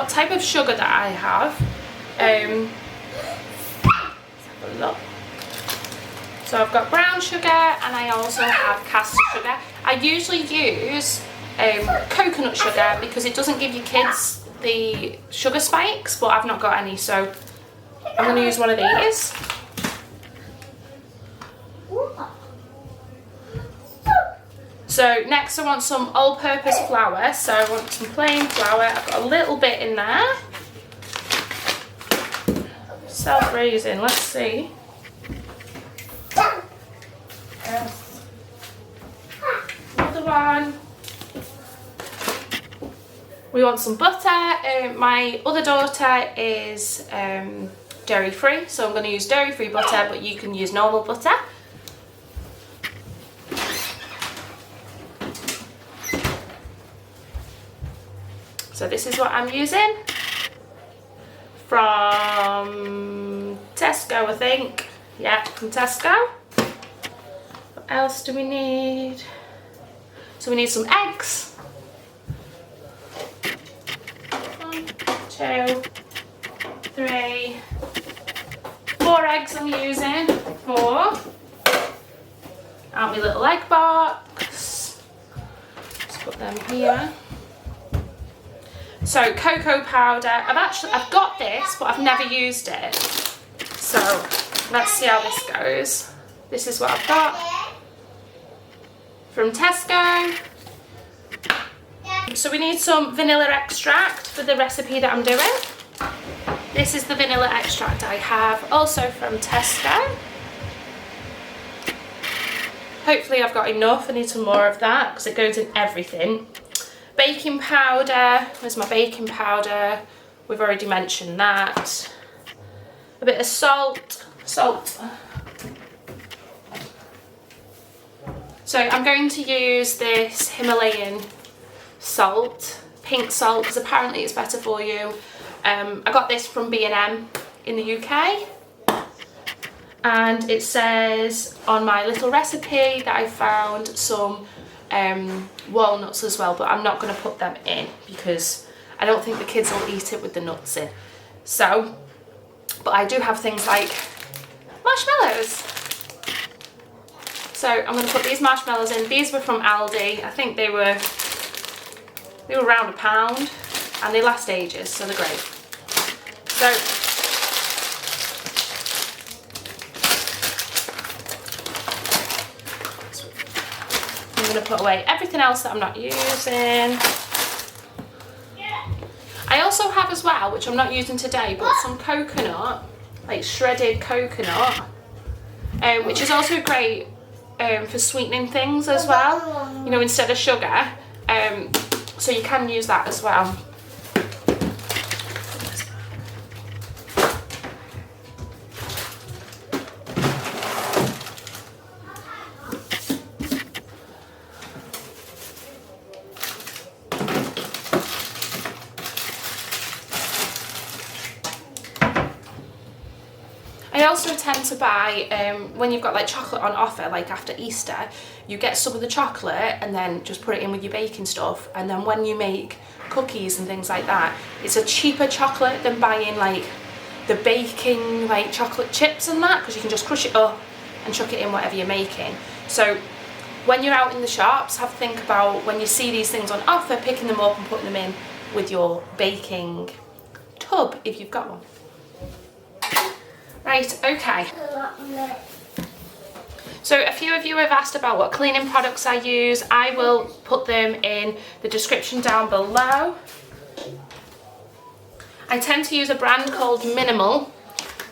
what type of sugar that I have. Let's have a look. So I've got brown sugar and I also have caster sugar. I usually use coconut sugar because it doesn't give your kids the sugar spikes, but I've not got any, so I'm going to use one of these. So next I want some all-purpose flour, so I want some plain flour. I've got a little bit in there. Self-raising, let's see. Another one. We want some butter. My other daughter is dairy free, so I'm going to use dairy free butter, but you can use normal butter. So this is what I'm using from Tesco, I think. Yeah, from Tesco. What else do we need? So we need some eggs. 1, 2, 3, 4 eggs I'm using. 4. Out my little egg box. Just put them here. So cocoa powder. I've got this, but I've never used it. So let's see how this goes. This is what I've got from Tesco. So we need some vanilla extract for the recipe that I'm doing. This is the vanilla extract I have, also from Tesco. Hopefully I've got enough. I need some more of that because it goes in everything. Baking powder. Where's my baking powder? We've already mentioned that. A bit of salt. So I'm going to use this Himalayan salt, pink salt, because apparently it's better for you. I got this from B&M in the UK, and it says on my little recipe that I found some walnuts as well, but I'm not going to put them in because I don't think the kids will eat it with the nuts in. So, but I do have things like marshmallows. So I'm going to put these marshmallows in. These were from Aldi. I think they were around £1 and they last ages, so they're great. So I'm going to put away everything else that I'm not using. I also have as well, which I'm not using today, but some coconut, like shredded coconut, which is also great for sweetening things as well, you know, instead of sugar. So you can use that as well. I also tend to buy, when you've got like chocolate on offer, like after Easter, you get some of the chocolate and then just put it in with your baking stuff, and then when you make cookies and things like that, it's a cheaper chocolate than buying like the baking like chocolate chips and that, because you can just crush it up and chuck it in whatever you're making. So when you're out in the shops, have a think about when you see these things on offer, picking them up and putting them in with your baking tub if you've got one. Right, okay. So a few of you have asked about what cleaning products I use. I will put them in the description down below. I tend to use a brand called Minimal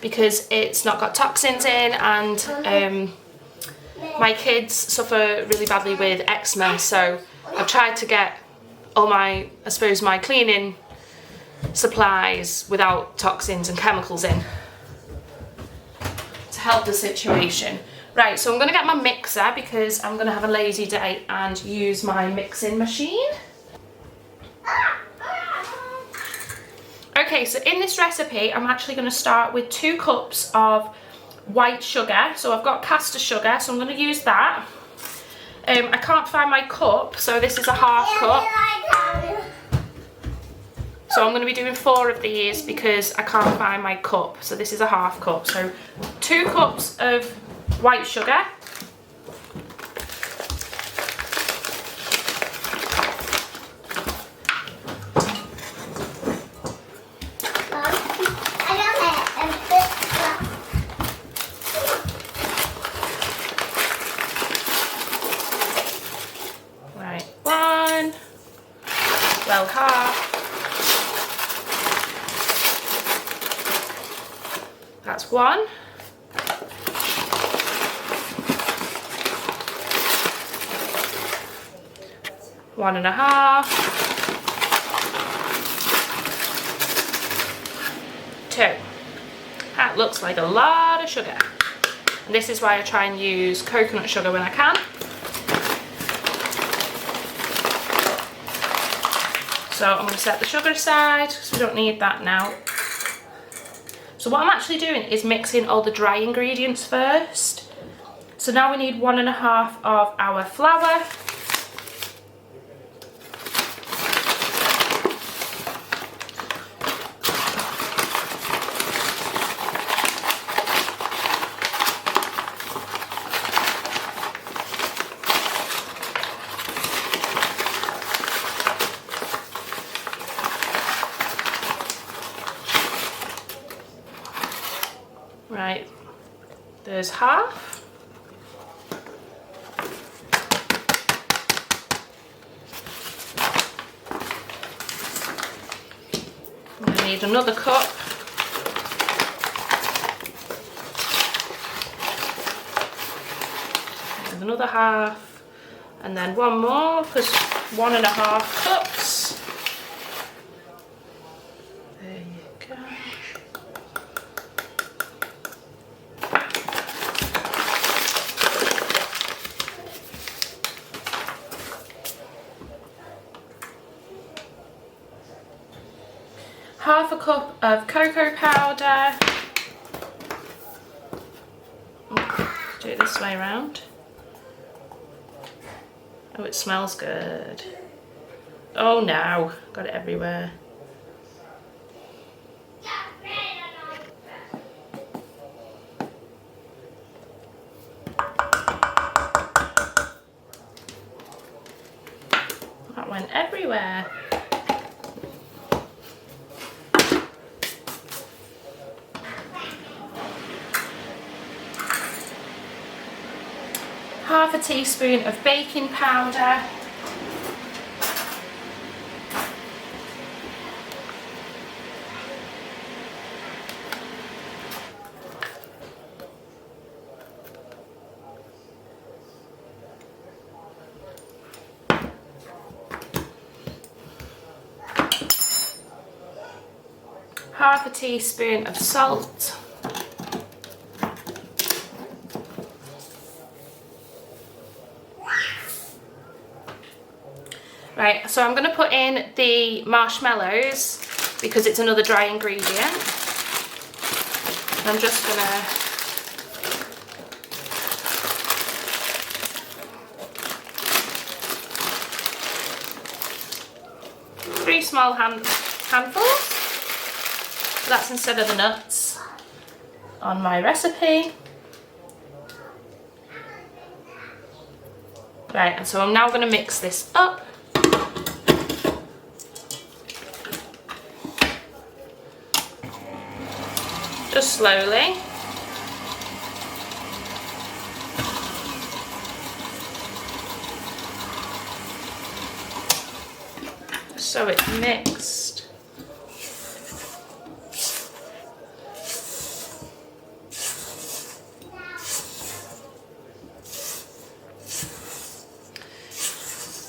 because it's not got toxins in, and my kids suffer really badly with eczema, so I've tried to get all my, I suppose, my cleaning supplies without toxins and chemicals in, help the situation. Right, so I'm going to get my mixer because I'm going to have a lazy day and use my mixing machine. Okay, so in this recipe I'm actually going to start with 2 cups of white sugar. So I've got caster sugar, so I'm going to use that. I can't find my cup, so this is a half cup. So I'm going to be doing 4 of these because I can't find my cup. So this is a half cup. So 2 cups of white sugar. Right, 1, well, half. That's 1. One and a half. 2. That looks like a lot of sugar. And this is why I try and use coconut sugar when I can. So I'm going to set the sugar aside because we don't need that now. So what I'm actually doing is mixing all the dry ingredients first. So now we need 1 1/2 of our flour. Right, there's half. I'm going to need another cup. There's another half, and then 1 more because 1 1/2 cups. There you go. Half a cup of cocoa powder. Do it this way around. Oh, it smells good. Oh no, got it everywhere. That went everywhere. Half a teaspoon of baking powder. Half a teaspoon of salt. Right, so I'm going to put in the marshmallows because it's another dry ingredient. I'm just going to three small handfuls. That's instead of the nuts on my recipe. Right, and so I'm now going to mix this up. Just slowly. So it's mixed.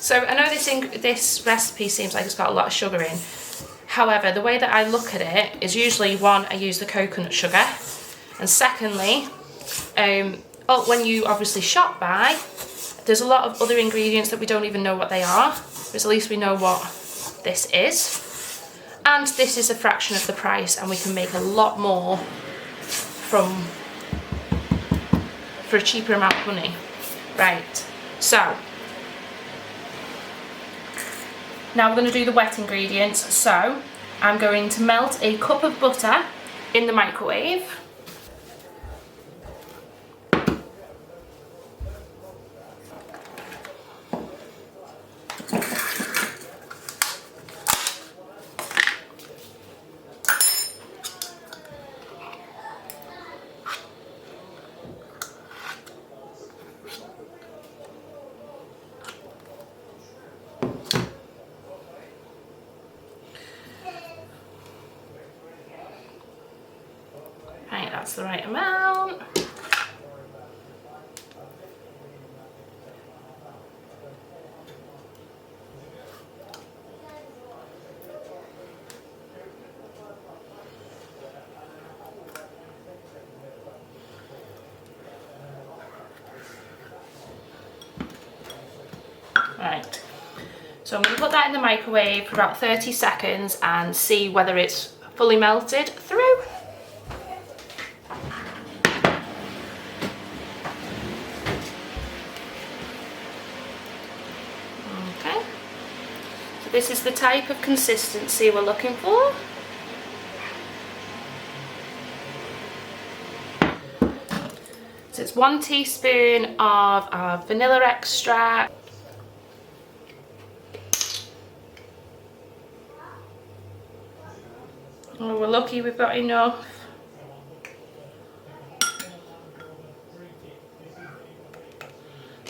So I know this recipe seems like it's got a lot of sugar in. However, the way that I look at it is usually, 1, I use the coconut sugar, and secondly, when you obviously shop by, there's a lot of other ingredients that we don't even know what they are, but at least we know what this is. And this is a fraction of the price, and we can make a lot more for a cheaper amount of money. Right, so now we're going to do the wet ingredients. So I'm going to melt a cup of butter in the microwave. Right, that's the right amount. Right, so I'm going to put that in the microwave for about 30 seconds and see whether it's fully melted through. Okay, so this is the type of consistency we're looking for. So it's 1 teaspoon of our vanilla extract. Oh, we're lucky we've got enough.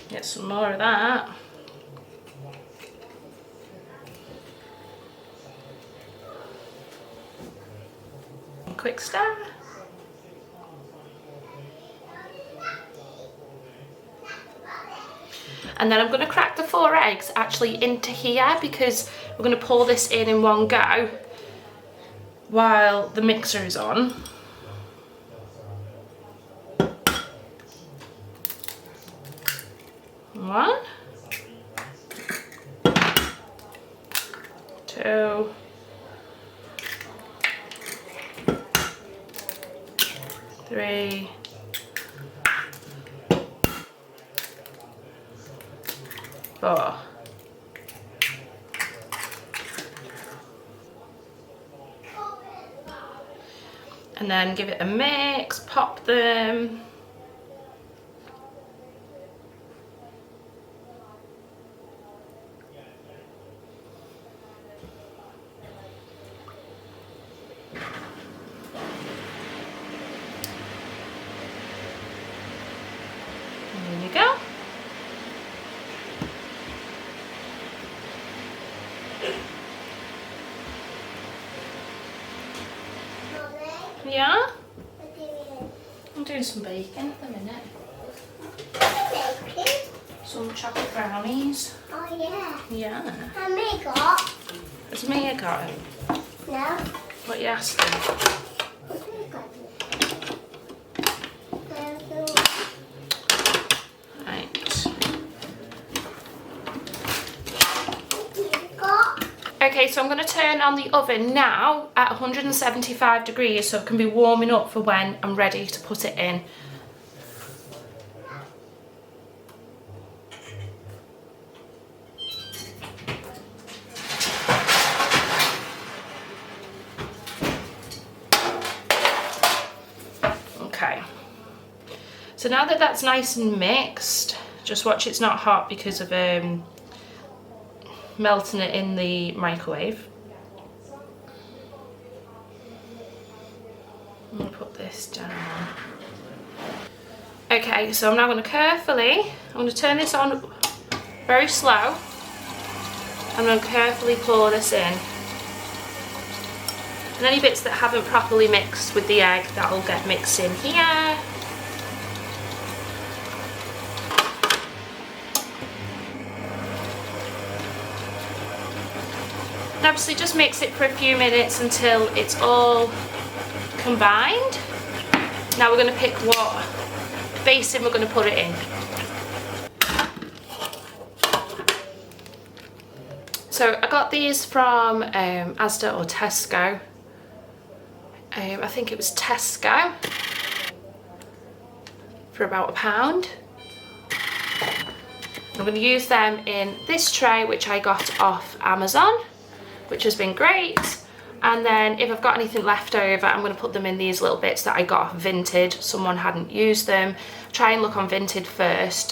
Get some more of that. Quick stir. And then I'm going to crack the 4 eggs actually into here because we're going to pour this in one go while the mixer is on. One, 2, 3, 4. And then give it a mix, pop them. And there you go. Yeah? I'm doing some baking at the minute. Some chocolate brownies. Oh yeah. Yeah. And me got. Has Mia got them? No. What you asking? What's me got? Right. Got. Okay, so I'm going to turn on the oven now at 175 degrees so it can be warming up for when I'm ready to put it in. Okay, so now that that's nice and mixed, just watch it's not hot because of melting it in the microwave. I'm going to put this down. Okay, so I'm now going to I'm going to turn this on very slow. I'm going to carefully pour this in. And any bits that haven't properly mixed with the egg, that'll get mixed in here. And obviously just mix it for a few minutes until it's all combined. Now we're going to pick what basin we're going to put it in. So I got these from Asda or Tesco. I think it was Tesco for about £1. I'm going to use them in this tray which I got off Amazon, which has been great, And then if I've got anything left over, I'm going to put them in these little bits that I got off Vinted. Someone hadn't used them. Try and look on Vinted first,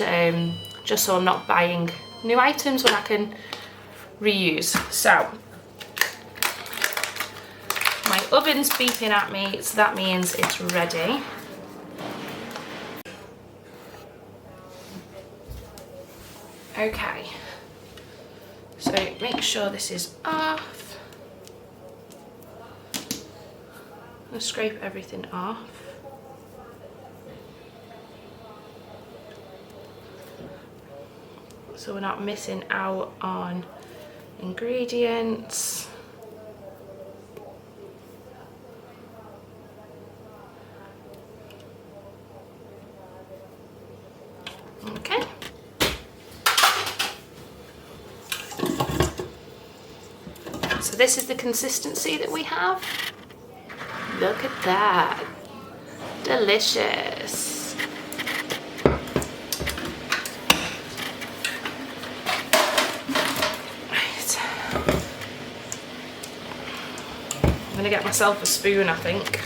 just so I'm not buying new items when I can reuse. So my oven's beeping at me, so that means it's ready. Okay, so make sure this is off. I'm going to scrape everything off. So we're not missing out on ingredients. Okay. So this is the consistency that we have. Look at that. Delicious. Right. I'm gonna get myself a spoon, I think.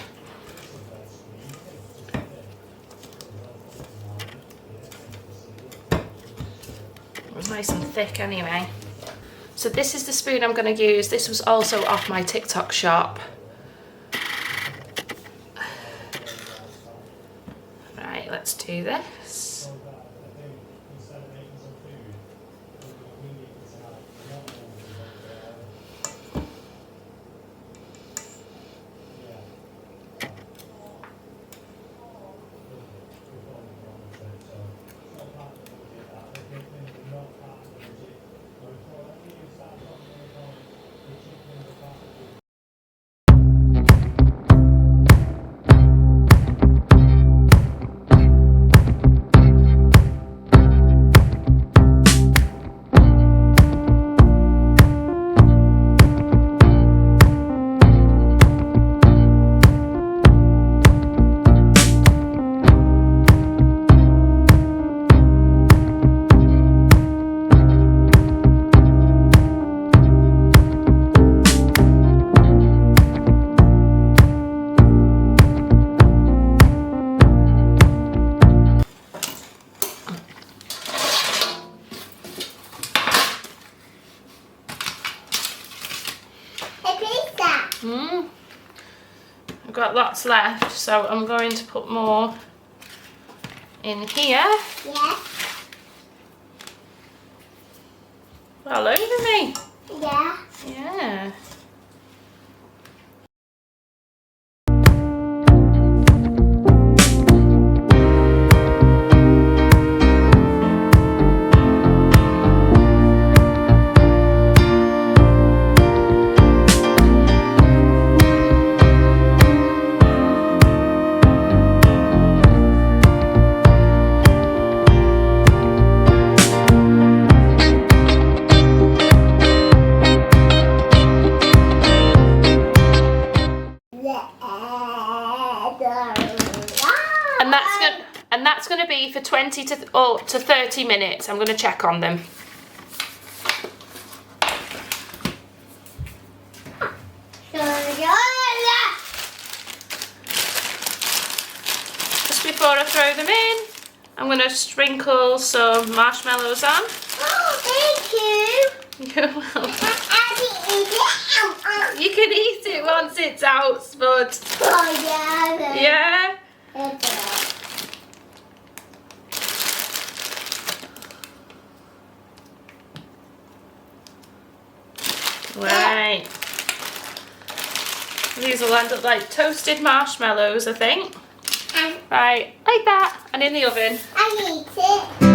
It was nice and thick anyway. So this is the spoon I'm going to use. This was also off my TikTok shop. Right, let's do this. I've got lots left, so I'm going to put more in here. Yeah. All over me. Yeah. Yeah. And that's going to be for 20 to 30 minutes. I'm going to check on them. Just before I throw them in, I'm going to sprinkle some marshmallows on. Oh, thank you. You're welcome. I can eat it. You can eat it once it's out, Spud. Oh, yeah. Yeah? Right. These will end up like toasted marshmallows, I think. Right, like that, and in the oven. I eat it.